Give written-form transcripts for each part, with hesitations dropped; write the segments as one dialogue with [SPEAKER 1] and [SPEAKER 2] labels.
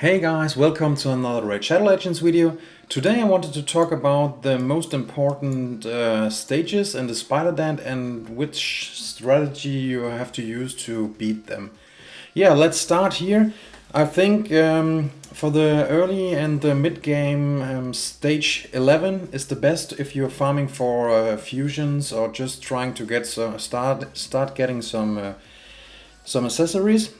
[SPEAKER 1] Hey guys, welcome to another Raid Shadow Legends video. Today I wanted to talk about the most important stages in the Spider Dance and which strategy you have to use to beat them. Yeah, let's start here. I think for the early and the mid game, stage 11 is the best if you're farming for fusions or just trying to get start getting some accessories.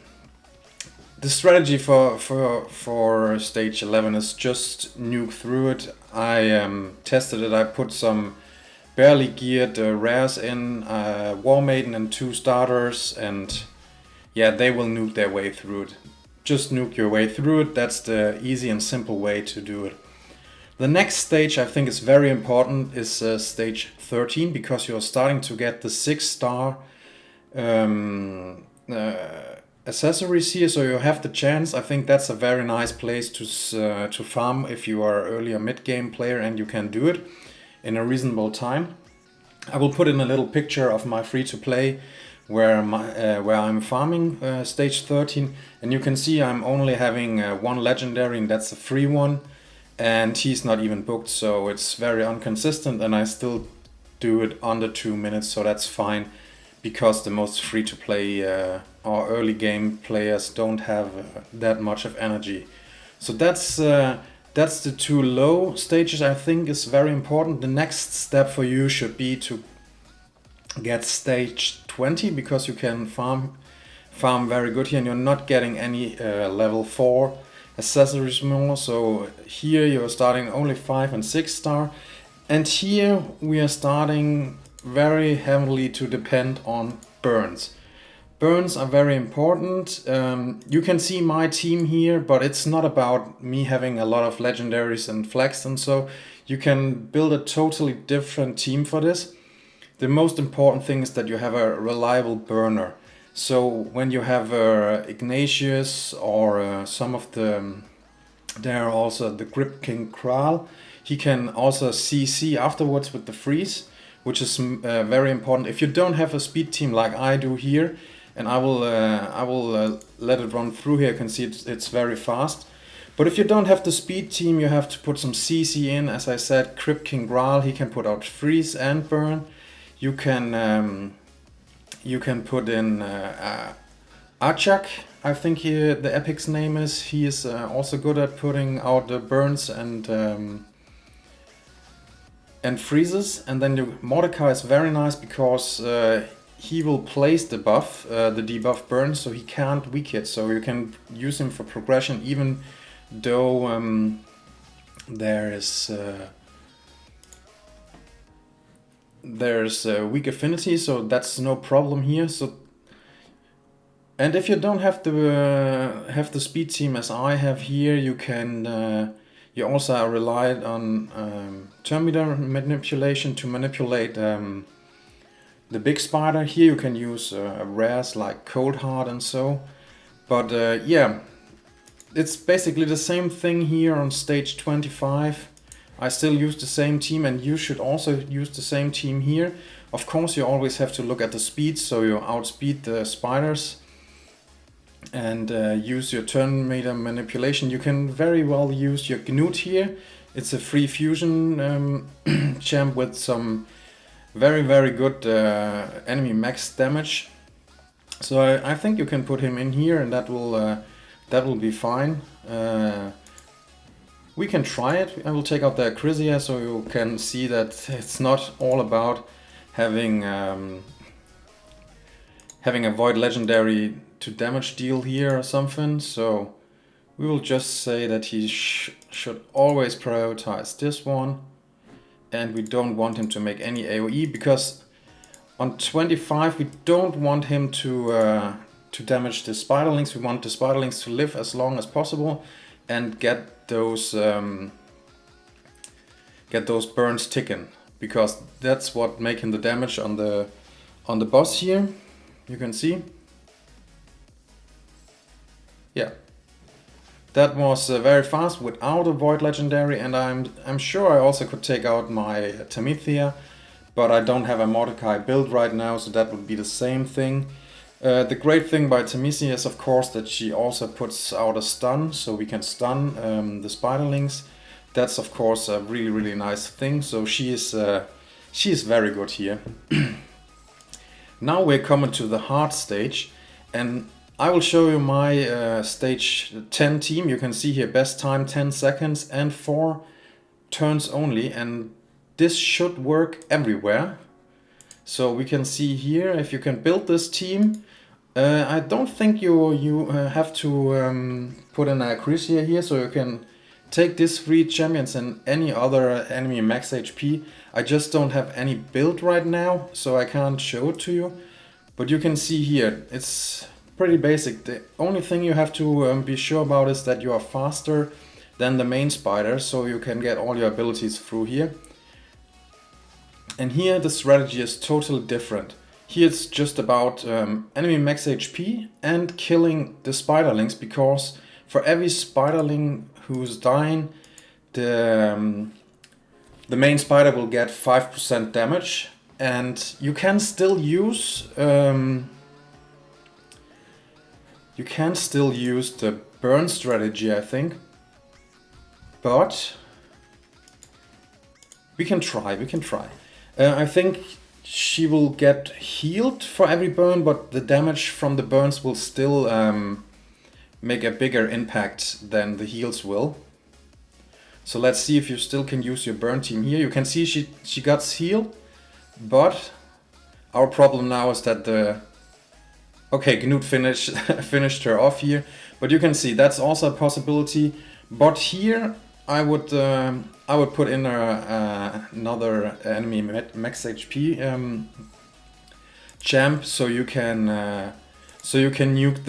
[SPEAKER 1] The strategy for stage 11 is just nuke through it. I tested it. I put some barely geared rares in, War Maiden and 2 starters, and yeah, they will nuke their way through it. Just nuke your way through it. That's the easy and simple way to do it. The next stage I think is very important is stage 13, because you're starting to get the 6-star accessories here, so you have the chance. I think that's a very nice place to farm if you are early or mid-game player and you can do it in a reasonable time. I will put in a little picture of my free-to-play where I'm farming stage 13, and you can see I'm only having one legendary, and that's a free one, and he's not even booked, so it's very inconsistent, and I still do it under 2 minutes, so that's fine, because the most free-to-play or early game players don't have that much of energy. So that's the 2 low stages I think is very important. The next step for you should be to get stage 20, because you can farm very good here and you're not getting any level 4 accessories more. So here you're starting only 5 and 6 star, and here we are starting very heavily to depend on burns. Burns are very important. You can see my team here, but it's not about me having a lot of legendaries and flags, and so you can build a totally different team for this. The most important thing is that you have a reliable burner. So when you have Ignatius or some of there are also the Grip King Kral, he can also CC afterwards with the freeze, which is very important. If you don't have a speed team like I do here, and I will let it run through here, you can see it's very fast. But if you don't have the speed team, you have to put some CC in. As I said, Grip King Graal, he can put out freeze and burn. You can put in Archak, I think the epic's name is. He is also good at putting out the burns and freezes. And then Mordecai is very nice because he will place the buff, the debuff burn, so he can't weak it. So you can use him for progression, even though there's weak affinity, so that's no problem here. So, and if you don't have the speed team as I have here, you can you also are relied on turn meter manipulation to manipulate the big spider. Here you can use rares like Cold Heart and so. But yeah, it's basically the same thing here on stage 25. I still use the same team, and you should also use the same team here. Of course, you always have to look at the speed, so you outspeed the spiders and use your turn meter manipulation. You can very well use your Gnut here. It's a free fusion champ with some very good enemy max damage. So I think you can put him in here, and that will be fine. We can try it. I will take out the Acrisia so you can see that it's not all about having a Void Legendary to damage deal here or something. So we will just say that he should always prioritize this one, and we don't want him to make any AoE, because on 25 we don't want him to damage the spiderlings. We want the spiderlings to live as long as possible and get those burns ticking, because that's what making the damage on the boss here. You can see, yeah, that was very fast without a Void Legendary, and I'm sure I also could take out my Tamithia, but I don't have a Mordecai build right now, so that would be the same thing. The great thing by Thamisi is of course that she also puts out a stun, so we can stun the spiderlings. That's of course a really nice thing. So she is very good here. Now we're coming to the hard stage, and I will show you my stage 10 team. You can see here best time 10 seconds and 4 turns only, and this should work everywhere. So we can see here if you can build this team. I don't think you have to put an Acrisia here, so you can take these 3 champions and any other enemy max HP. I just don't have any build right now, so I can't show it to you. But you can see here, it's pretty basic. The only thing you have to be sure about is that you are faster than the main spider, so you can get all your abilities through here. And here the strategy is totally different. Here it's just about enemy max HP and killing the spiderlings, because for every spiderling who's dying, the main spider will get 5% damage, and you can still use the burn strategy, I think, but we can try. I think she will get healed for every burn, but the damage from the burns will still make a bigger impact than the heals will. So let's see if you still can use your burn team here. You can see she got healed, but our problem now is that Gnut finished her off here. But you can see that's also a possibility. But here I would put in another enemy max HP champ, so you can nuke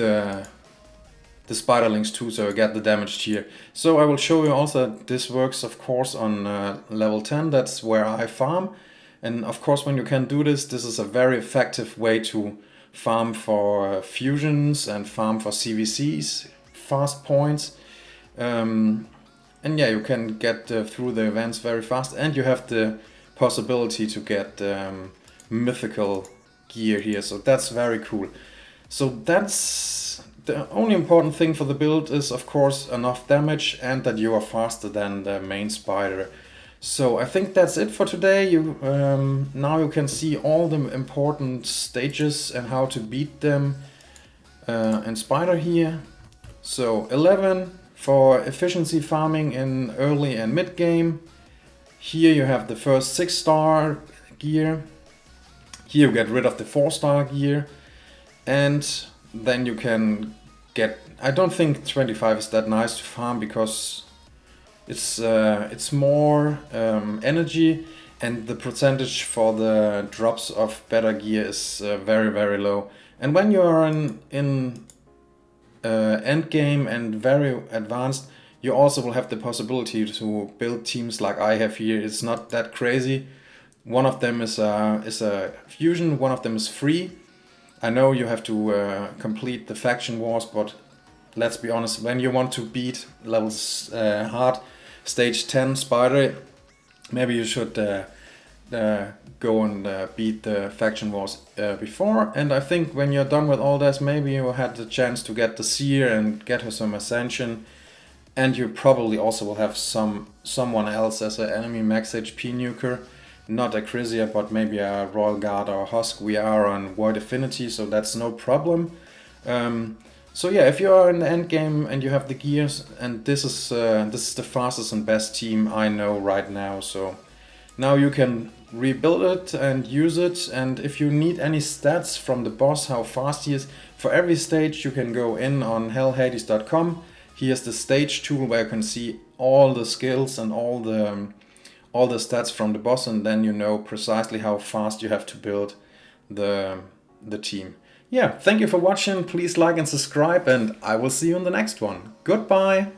[SPEAKER 1] the spiderlings too, so you get the damage here. So I will show you also that this works of course on level 10. That's where I farm, and of course when you can do this, this is a very effective way to farm for fusions and farm for CVCs, fast points. And yeah, you can get through the events very fast, and you have the possibility to get mythical gear here, so that's very cool. So that's the only important thing for the build, is of course enough damage and that you are faster than the main spider. So I think that's it for today. Now you can see all the important stages and how to beat them in Spider here. So 11 for efficiency farming in early and mid game. Here you have the first 6-star gear. Here you get rid of the 4-star gear, and then you can get, I don't think 25 is that nice to farm, because it's more energy, and the percentage for the drops of better gear is very low. And when you are in end game and very advanced, you also will have the possibility to build teams like I have here. It's not that crazy. One of them is a fusion, one of them is free. I know you have to complete the faction wars, but let's be honest, when you want to beat levels hard stage 10 spider, maybe you should go and beat the faction wars before. And I think when you're done with all this, maybe you had the chance to get the seer and get her some ascension, and you probably also will have someone else as an enemy max HP nuker. Not a Acrisia, but maybe a Royal Guard or a Husk. We are on Void Affinity, so that's no problem. So yeah, if you are in the end game and you have the gears, and this is the fastest and best team I know right now. So now you can rebuild it and use it. And if you need any stats from the boss, how fast he is, for every stage you can go in on hellhades.com. Here's the stage tool where you can see all the skills and all the stats from the boss, and then you know precisely how fast you have to build the team. Yeah, thank you for watching. Please like and subscribe, and I will see you in the next one. Goodbye!